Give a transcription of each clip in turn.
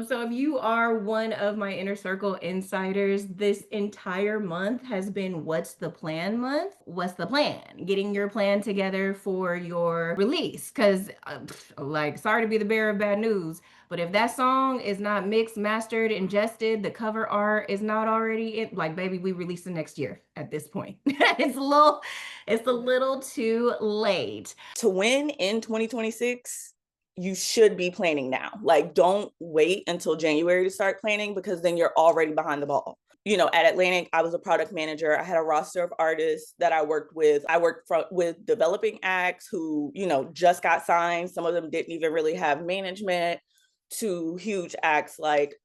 So if you are one of my inner circle insiders, this entire month has been What's the Plan month. What's the plan? Getting your plan together for your release. Because, like, sorry to be the bearer of bad news, but if that song is not mixed, mastered, ingested, the cover art is not already in, like, baby, we release the next year at this point. It's a little too late. To win in 2026, you should be planning now. Like, don't wait until January to start planning because then you're already behind the ball. At Atlantic, I was a product manager. I had a roster of artists that I worked with. I worked with developing acts who, just got signed. Some of them didn't even really have management, to huge acts like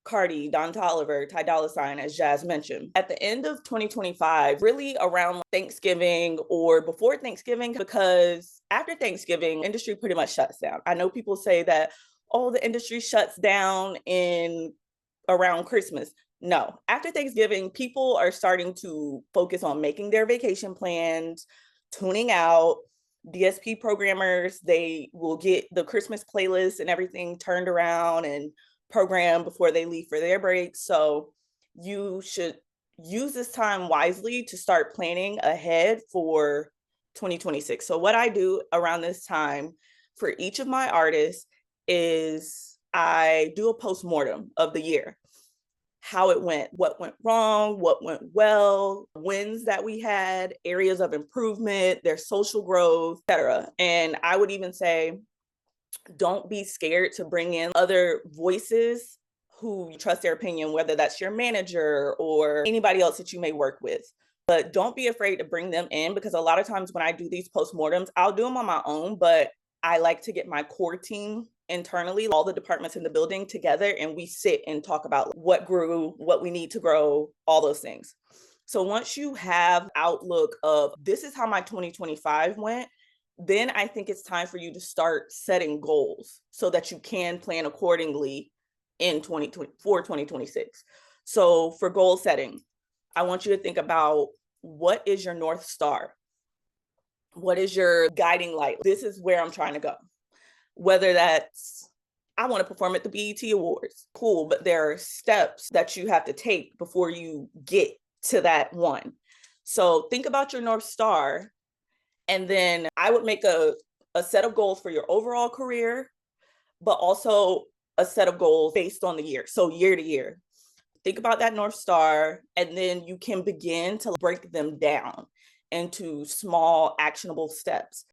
Cardi, Don Toliver, Ty Dolla $ign, as Jazz mentioned. At the end of 2025, really around Thanksgiving or before Thanksgiving, because after Thanksgiving, industry pretty much shuts down. I know people say that, oh, the industry shuts down in around Christmas. No, after Thanksgiving, people are starting to focus on making their vacation plans, tuning out. DSP programmers, they will get the Christmas playlist and everything turned around and program before they leave for their break. So you should use this time wisely to start planning ahead for 2026. So what I do around this time for each of my artists is I do a postmortem of the year. How it went, what went wrong, what went well, wins that we had, areas of improvement, their social growth, etc. And I would even say, don't be scared to bring in other voices who you trust their opinion, whether that's your manager or anybody else that you may work with. But don't be afraid to bring them in, because a lot of times when I do these postmortems, I'll do them on my own, but I like to get my core team internally, all the departments in the building together, and we sit and talk about what grew, what we need to grow, all those things. So once you have outlook of this is how my 2025 went, then I think it's time for you to start setting goals so that you can plan accordingly in 2026. So for goal setting, I want you to think about, what is your North Star? What is your guiding light? This is where I'm trying to go. Whether that's, I want to perform at the BET Awards, cool, but there are steps that you have to take before you get to that one. So think about your North Star. And then I would make a set of goals for your overall career, but also a set of goals based on the year. So year to year, think about that North Star, and then you can begin to break them down into small actionable steps.